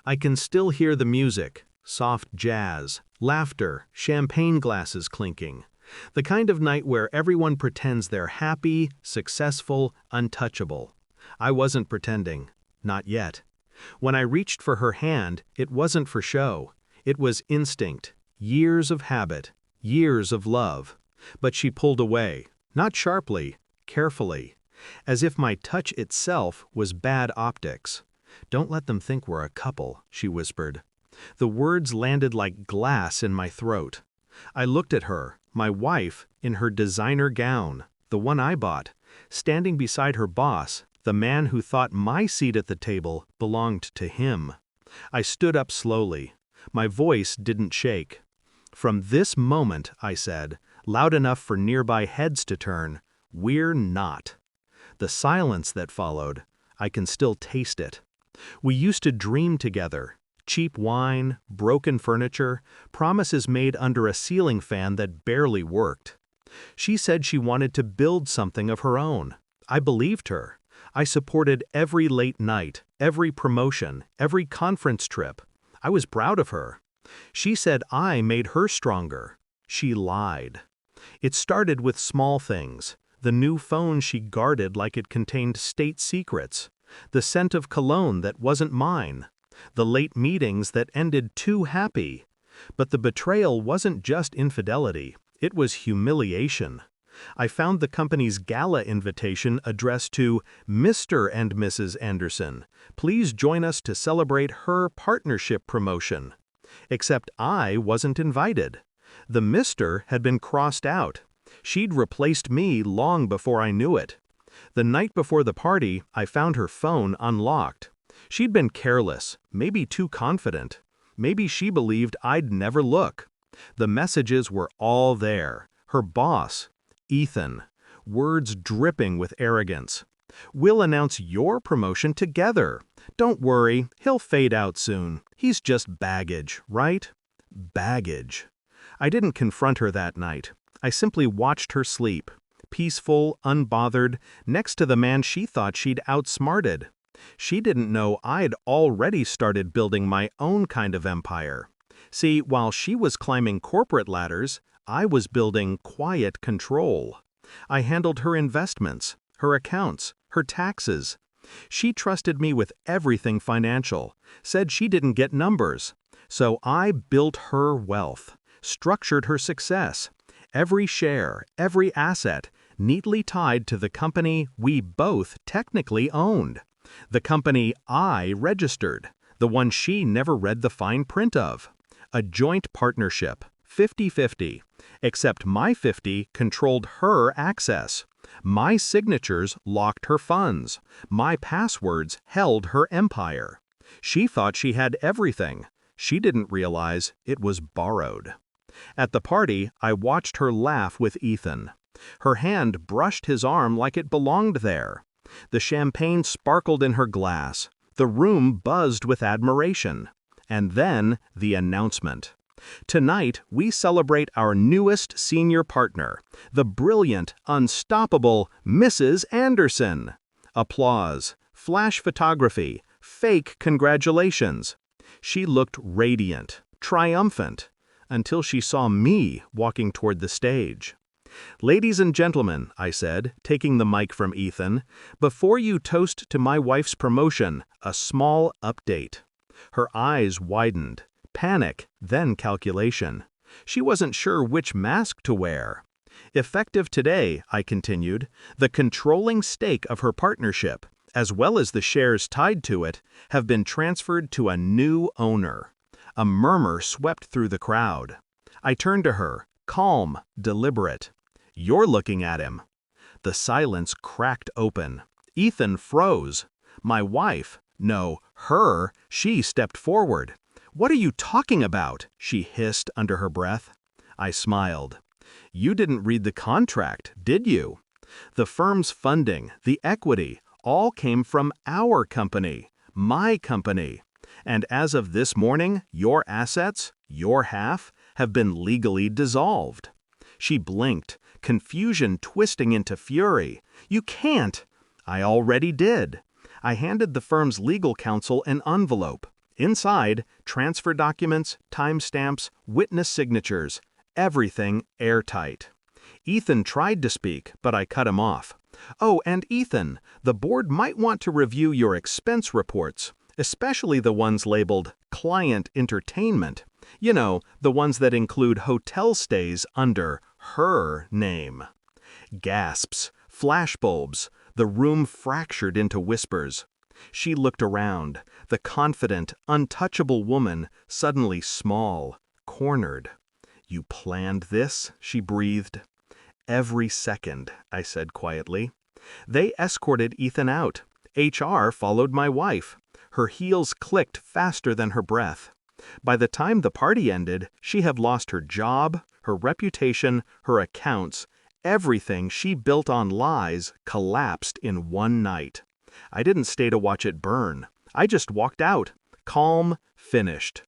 I can still hear the music, soft jazz, laughter, champagne glasses clinking. The kind of night where everyone pretends they're happy, successful, untouchable. I wasn't pretending. Not yet. When I reached for her hand, it wasn't for show. It was instinct, years of habit, years of love. But she pulled away, not sharply, carefully, as if my touch itself was bad optics. "Don't let them think we're a couple," she whispered. The words landed like glass in my throat. I looked at her, my wife, in her designer gown, the one I bought, standing beside her boss, the man who thought my seat at the table belonged to him. I stood up slowly. My voice didn't shake. "From this moment," I said, loud enough for nearby heads to turn, "we're not." The silence that followed, I can still taste it. We used to dream together. Cheap wine, broken furniture, promises made under a ceiling fan that barely worked. She said she wanted to build something of her own. I believed her. I supported every late night, every promotion, every conference trip. I was proud of her. She said I made her stronger. She lied. It started with small things. The new phone she guarded like it contained state secrets. The scent of cologne that wasn't mine. The late meetings that ended too happy. But the betrayal wasn't just infidelity, it was humiliation. I found the company's gala invitation addressed to Mr. and Mrs. Anderson. Please join us to celebrate her partnership promotion. Except I wasn't invited. The Mr. had been crossed out. She'd replaced me long before I knew it. The night before the party, I found her phone unlocked. She'd been careless, maybe too confident. Maybe she believed I'd never look. The messages were all there. Her boss, Ethan, words dripping with arrogance. "We'll announce your promotion together. Don't worry, he'll fade out soon. He's just baggage, right?" Baggage. I didn't confront her that night. I simply watched her sleep, peaceful, unbothered, next to the man she thought she'd outsmarted. She didn't know I'd already started building my own kind of empire. See, while she was climbing corporate ladders, I was building quiet control. I handled her investments, her accounts, her taxes. She trusted me with everything financial, said she didn't get numbers. So I built her wealth, structured her success. Every share, every asset, neatly tied to the company we both technically owned. The company I registered, the one she never read the fine print of. A joint partnership, 50-50, except my 50 controlled her access. My signatures locked her funds. My passwords held her empire. She thought she had everything. She didn't realize it was borrowed. At the party, I watched her laugh with Ethan. Her hand brushed his arm like it belonged there. The champagne sparkled in her glass. The room buzzed with admiration. And then the announcement. Tonight, we celebrate our newest senior partner, the brilliant, unstoppable Mrs. Anderson. Applause, flash photography, fake congratulations. She looked radiant, triumphant, until she saw me walking toward the stage. "Ladies and gentlemen," I said, taking the mic from Ethan, "before you toast to my wife's promotion, a small update." Her eyes widened. Panic, then calculation. She wasn't sure which mask to wear. "Effective today," I continued, "the controlling stake of her partnership, as well as the shares tied to it, have been transferred to a new owner." A murmur swept through the crowd. I turned to her, calm, deliberate. "You're looking at him." The silence cracked open. Ethan froze. My wife, no, she stepped forward. "What are you talking about?" she hissed under her breath. I smiled. "You didn't read the contract, did you? The firm's funding, the equity, all came from our company, my company. And as of this morning, your assets, your half, have been legally dissolved." She blinked, confusion twisting into fury. "You can't!" "I already did." I handed the firm's legal counsel an envelope. Inside, transfer documents, timestamps, witness signatures, everything airtight. Ethan tried to speak, but I cut him off. "Oh, and Ethan, the board might want to review your expense reports, especially the ones labeled Client Entertainment. You know, the ones that include hotel stays under her name." Gasps, flashbulbs, the room fractured into whispers. She looked around, the confident, untouchable woman suddenly small, cornered. "You planned this?" she breathed. "Every second," I said quietly. They escorted Ethan out. HR followed my wife. Her heels clicked faster than her breath. By the time the party ended, she had lost her job, her reputation, her accounts. Everything she built on lies collapsed in one night. I didn't stay to watch it burn. I just walked out, calm, finished.